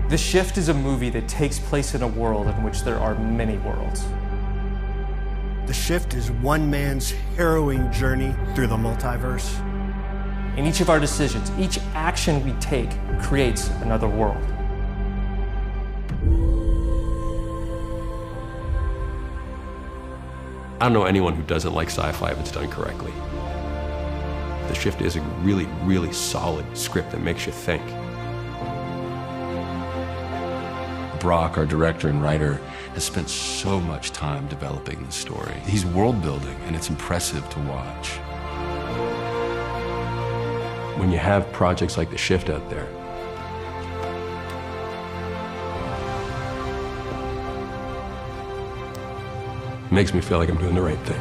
The Shift is a movie that takes place in a world in which there are many worlds. The Shift is one man's harrowing journey through the multiverse. In each of our decisions, each action we take creates another world. I don't know anyone who doesn't like sci-fi if it's done correctly. The Shift is a really, really solid script that makes you think. Brock, our director and writer, has spent so much time developing the story. He's world building, and it's impressive to watch. When you have projects like The Shift out there, it makes me feel like I'm doing the right thing.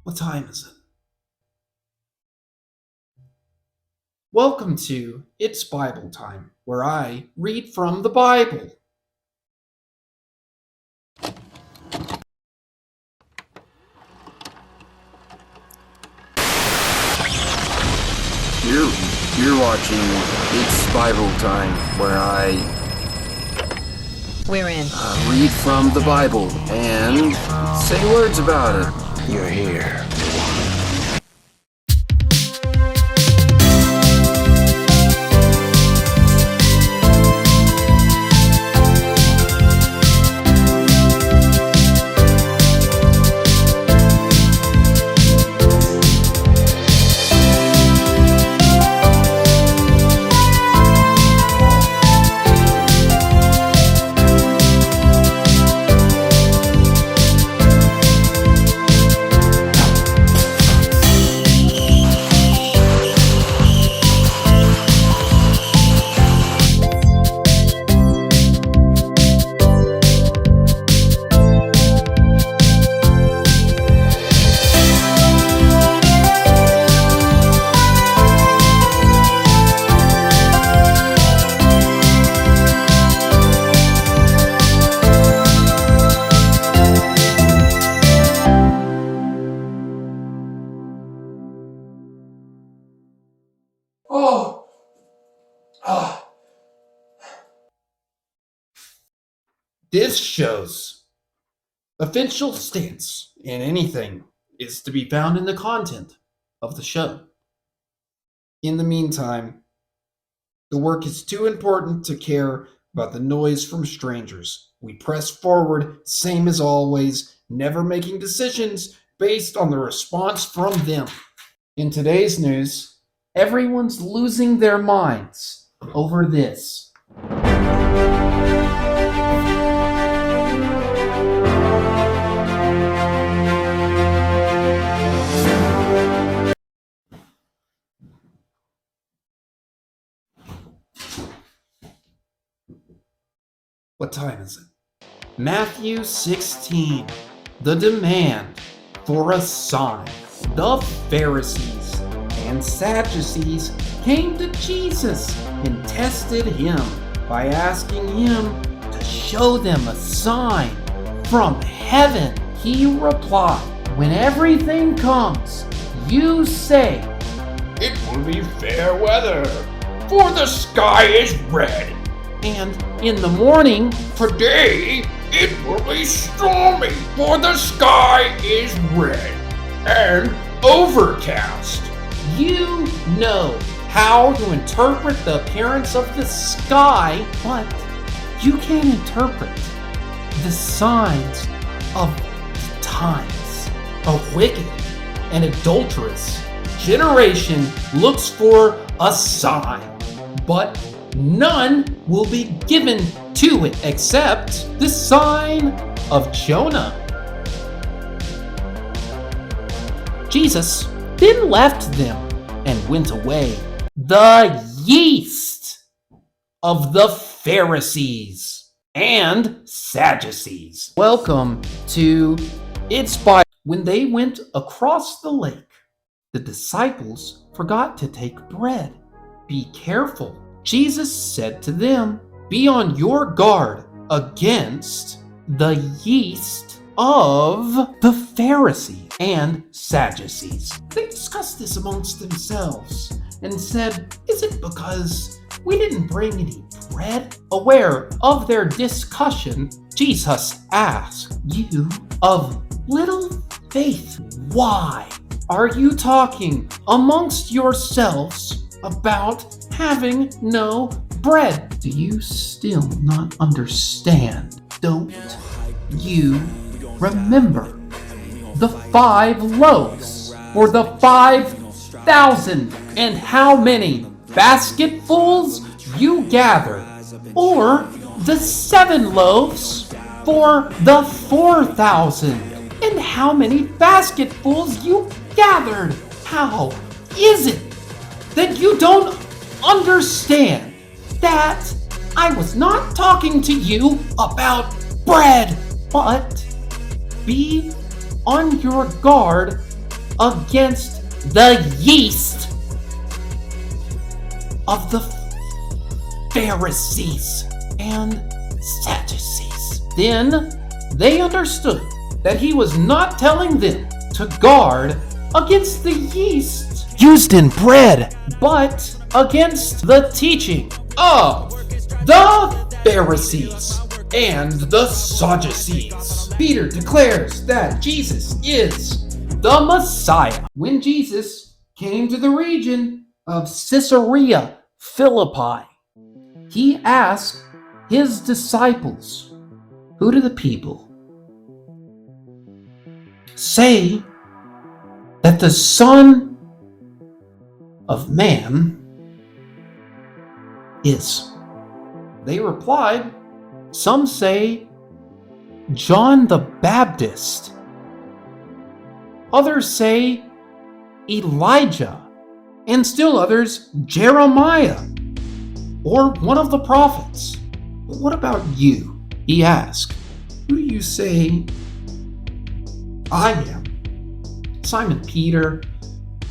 What time is it? Welcome to It's Bible Time, where I read from the Bible. You're watching It's Bible Time, where I We're in. read from the Bible and say words about it. You're here. This show's official stance in anything is to be found in the content of the show. In the meantime, the work is too important to care about the noise from strangers. We press forward, same as always, never making decisions based on the response from them. In today's news, everyone's losing their minds over this. What time is it? Matthew 16. The demand for a sign. The Pharisees and Sadducees came to Jesus and tested him by asking him to show them a sign from heaven. He replied, "When everything comes, you say, 'It will be fair weather, for the sky is red.' And in the morning, 'Today it will be stormy, for the sky is red and overcast.' You know how to interpret the appearance of the sky, but you can't interpret the signs of the times. A wicked and adulterous generation looks for a sign, but none will be given to it except the sign of Jonah. Jesus then left them and went away. The yeast of the Pharisees and Sadducees. Welcome to It's Bible. When they went across the lake, the disciples forgot to take bread. Be careful. Jesus said to them, be on your guard against the yeast of the Pharisees and Sadducees. They discussed this amongst themselves and said, is it because we didn't bring any bread? Aware of their discussion, Jesus asked, you of little faith, why are you talking amongst yourselves about having no bread? Do you still not understand? Don't you remember the 5 loaves for the 5,000 and how many basketfuls you gathered? Or the 7 loaves for the 4,000 and how many basketfuls you gathered? How is it that you don't understand that I was not talking to you about bread, but be on your guard against the yeast of the Pharisees and Sadducees. Then they understood that he was not telling them to guard against the yeast used in bread, but against the teaching of the Pharisees and the Sadducees. Peter declares that Jesus is the Messiah. When Jesus came to the region of Caesarea Philippi, he asked his disciples, who do the people say that the Son of Man is? They replied, some say John the Baptist. Others say Elijah. And still others, Jeremiah, or one of the prophets. But what about you? He asked. Who do you say I am? Simon Peter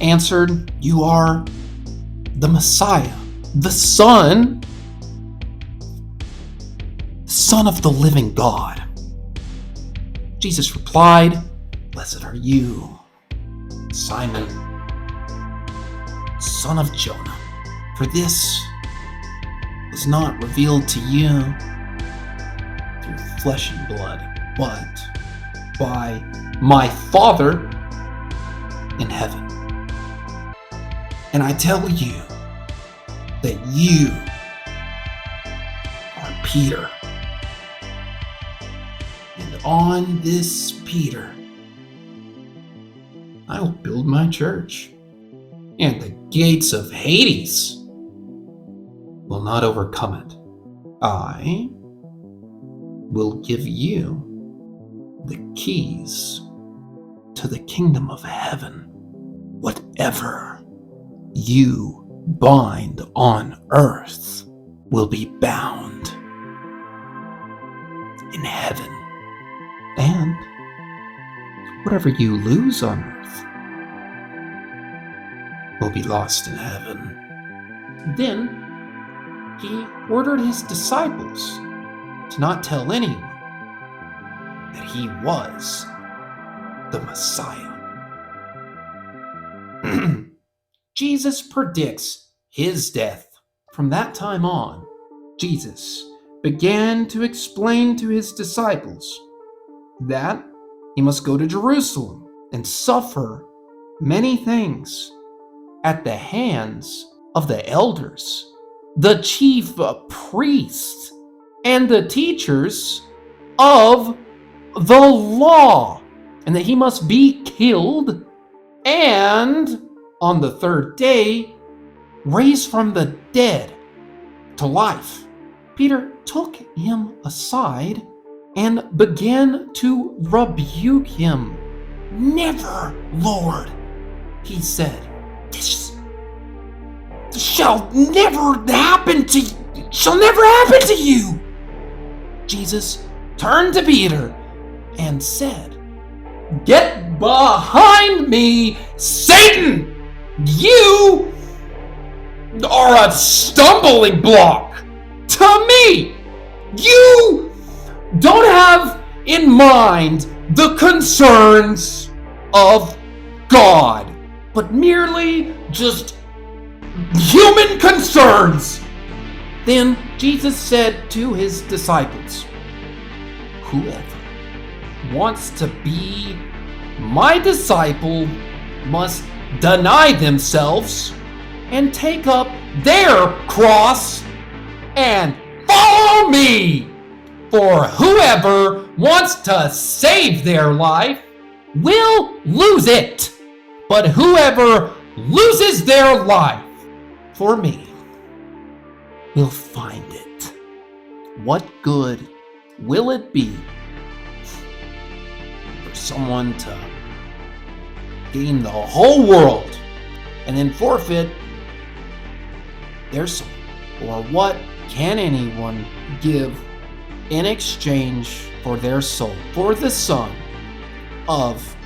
answered, you are the Messiah, the Son of the living God. Jesus replied, blessed are you, Simon, son of Jonah, for this was not revealed to you through flesh and blood, but by my Father in heaven. And I tell you that you are Peter. And on this Peter, I will build my church, and the gates of Hades will not overcome it. I will give you the keys to the kingdom of heaven. Whatever you bind on earth will be bound in heaven, and whatever you lose on earth will be lost in heaven. Then he ordered his disciples to not tell anyone that he was the Messiah. Jesus predicts his death. From that time on, Jesus began to explain to his disciples that he must go to Jerusalem and suffer many things at the hands of the elders, the chief priests, and the teachers of the law, and that he must be killed, and on the third day raised from the dead to life. Peter took him aside and began to rebuke him. "Never, Lord," he said. "This shall never happen to you." Jesus turned to Peter and said, "Get behind me, Satan! You are a stumbling block to me. You don't have in mind the concerns of God, but merely just human concerns." Then Jesus said to his disciples, "Whoever wants to be my disciple must deny themselves and take up their cross and follow me. For whoever wants to save their life will lose it, but whoever loses their life for me will find it. What good will it be for someone to gain the whole world and then forfeit their soul? Or what can anyone give in exchange for their soul? For the Son of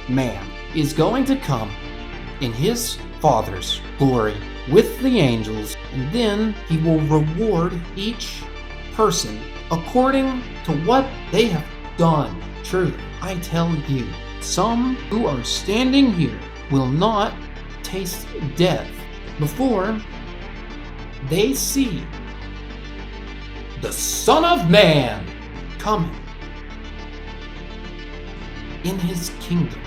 Man is going to come in his Father's glory with the angels, and then he will reward each person according to what they have done. Truly, I tell you, some who are standing here will not taste death before they see the Son of Man coming in his kingdom."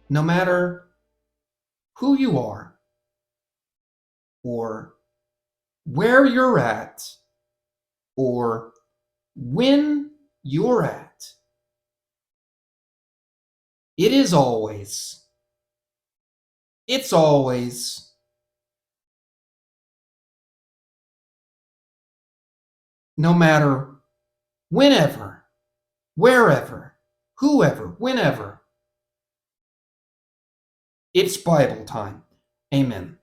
No matter who you are, or where you're at, or when you're at, it's always, no matter whenever, wherever, whoever, whenever, it's Bible time. Amen.